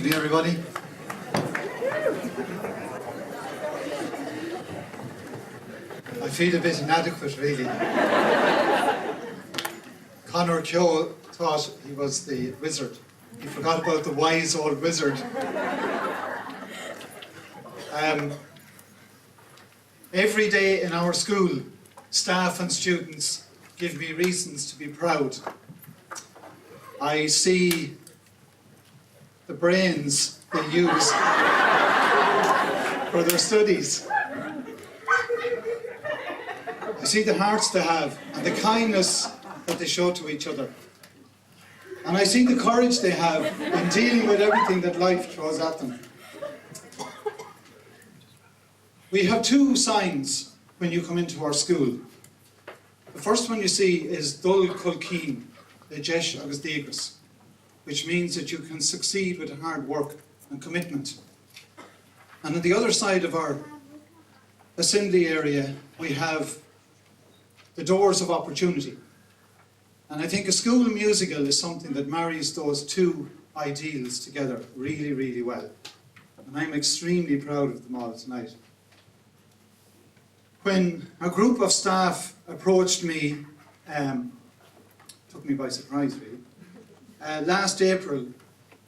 evening, everybody. I feel a bit inadequate, really. Conor Keogh thought he was the wizard. He forgot about the wise old wizard. Every day in our school, staff and students give me reasons to be proud. I see the brains they use for their studies. I see the hearts they have and the kindness that they show to each other. And I see the courage they have in dealing with everything that life throws at them. We have two signs when you come into our school. The first one you see is Dul Culkeen, the Jesh agus Degras, which means that you can succeed with hard work and commitment. And on the other side of our assembly area, we have the doors of opportunity. And I think a school musical is something that marries those two ideals together really, really well. And I'm extremely proud of them all tonight. When a group of staff approached me, took me by surprise really, last April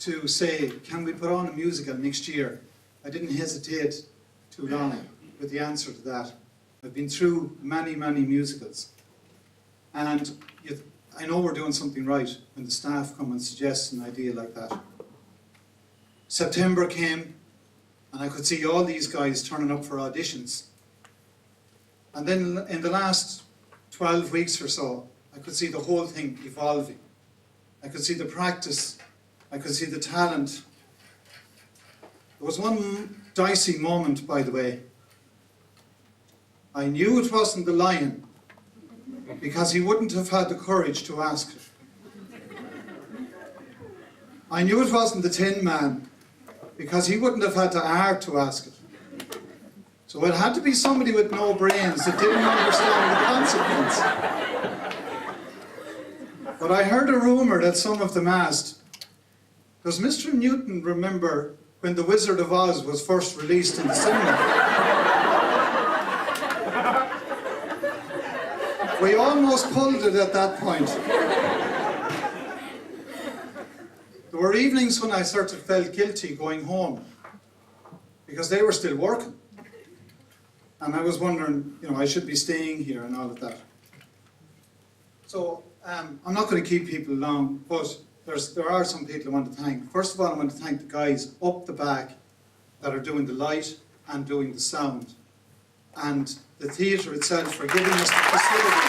to say, can we put on a musical next year? I didn't hesitate too long with the answer to that. I've been through many, many musicals. And I know we're doing something right when the staff come and suggest an idea like that. September came and I could see all these guys turning up for auditions. And then in the last 12 weeks or so, I could see the whole thing evolving. I could see the practice, I could see the talent. There was one dicey moment, by the way. I knew it wasn't the lion because he wouldn't have had the courage to ask it. I knew it wasn't the Tin Man because he wouldn't have had the art to ask it. So it had to be somebody with no brains that didn't understand the consequence. But I heard a rumour that some of them asked, does Mr. Newton remember when The Wizard of Oz was first released in the cinema? We almost pulled it at that point. There were evenings when I sort of felt guilty going home because they were still working. And I was wondering, I should be staying here and all of that. So I'm not going to keep people long, but there are some people I want to thank. First of all, I want to thank the guys up the back that are doing the light and doing the sound. And the theatre itself for giving us the facility.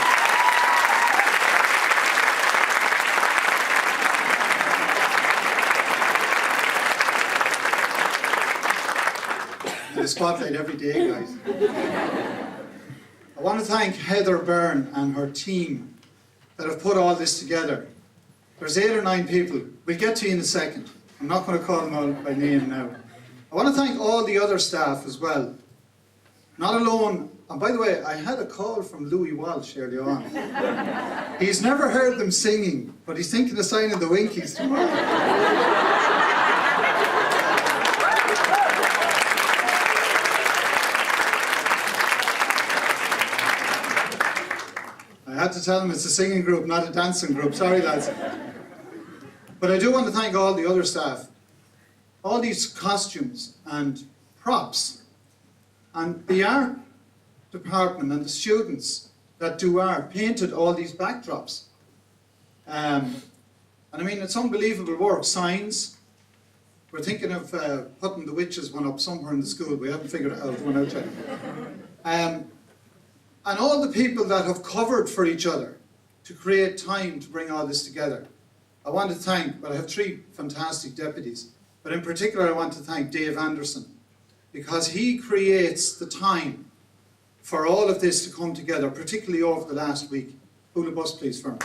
The spotlight every day, guys. I want to thank Heather Byrne and her team that have put all this together. There's 8 or 9 people. We'll get to you in a second. I'm not going to call them out by name now. I want to thank all the other staff as well. Not alone, and by the way, I had a call from Louis Walsh earlier on. He's never heard them singing, but he's thinking of signing the Winkies tomorrow. I had to tell him it's a singing group, not a dancing group. Sorry, lads. But I do want to thank all the other staff. All these costumes and props and the art department and the students that do art painted all these backdrops. And I mean, it's unbelievable work. Signs. We're thinking of putting the witches one up somewhere in the school. We haven't figured out one out yet. And all the people that have covered for each other to create time to bring all this together. I want to thank, but I have 3 fantastic deputies, but in particular I want to thank Dave Anderson because he creates the time for all of this to come together, particularly over the last week. Pull the bus please for me.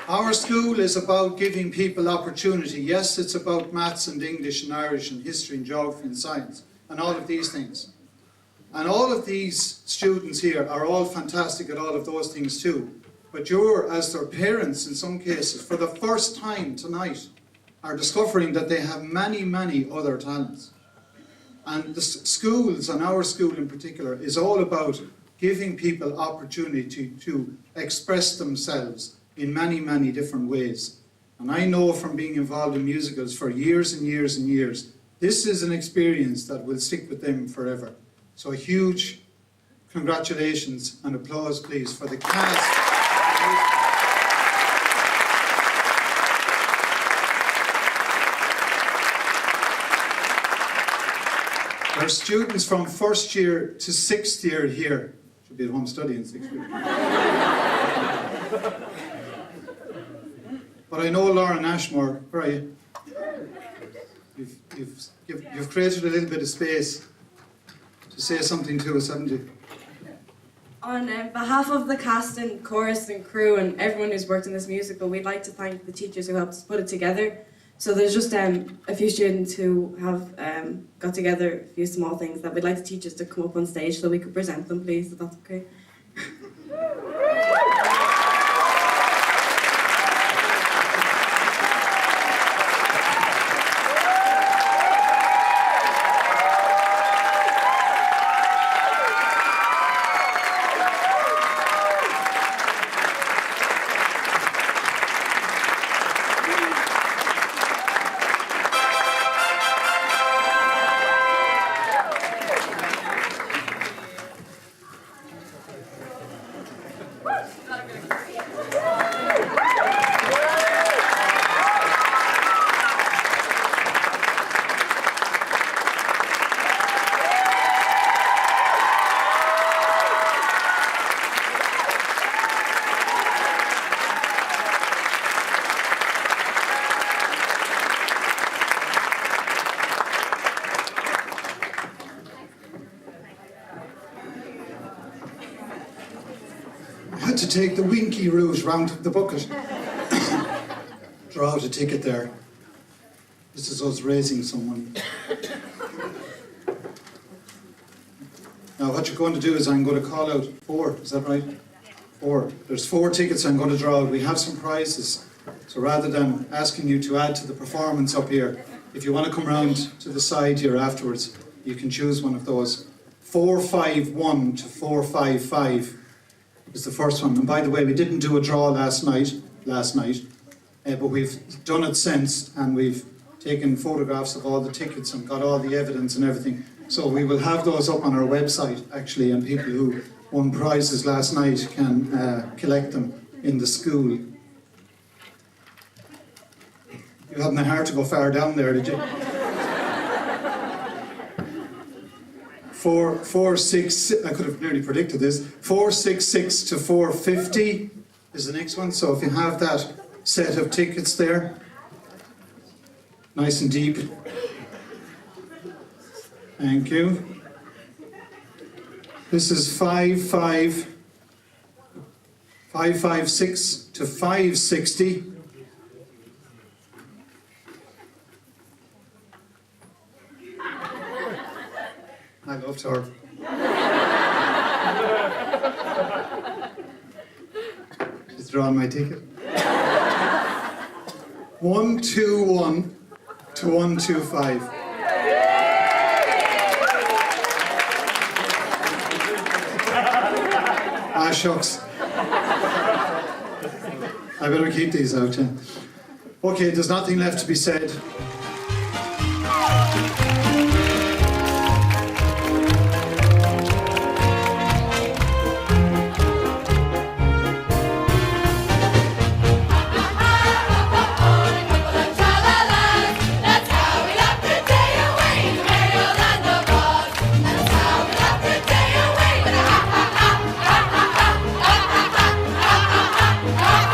Our school is about giving people opportunity. Yes, it's about maths and English and Irish and history and geography and science and all of these things. And all of these students here are all fantastic at all of those things too. But you're, as their parents in some cases, for the first time tonight, are discovering that they have many, many other talents. And the schools, and our school in particular, is all about giving people opportunity to express themselves in many, many different ways. And I know from being involved in musicals for years and years and years, this is an experience that will stick with them forever. So a huge congratulations and applause, please, for the cast. Our students from first year to sixth year here. Should be at home studying 6 years. But I know Lauren Ashmore, where are you? You've created a little bit of space to say something to us, haven't you? On behalf of the cast and chorus and crew and everyone who's worked in this musical, we'd like to thank the teachers who helped us put it together. So there's just a few students who have got together a few small things that we'd like the teachers to come up on stage so we could present them, please, if that's okay. I had to take the winky route round the bucket. Draw out a ticket there. This is us raising someone. Now what you're going to do is I'm going to call out 4, is that right? 4. There's 4 tickets I'm going to draw out. We have some prizes. So rather than asking you to add to the performance up here, if you want to come round to the side here afterwards, you can choose one of those. 451 to 455 is the first one. And by the way, we didn't do a draw last night, but we've done it since, and we've taken photographs of all the tickets and got all the evidence and everything. So we will have those up on our website, actually, and people who won prizes last night can collect them in the school. You hadn't the heart to go far down there, did you? 466, I could have nearly predicted this. 466 to 450 is the next one. So if you have that set of tickets there, nice and deep. Thank you. This is 556 to 560. I loved her. She's drawing my ticket. 121 to 125. Ah, shucks. I better keep these out, yeah. Okay, there's nothing left to be said. Ha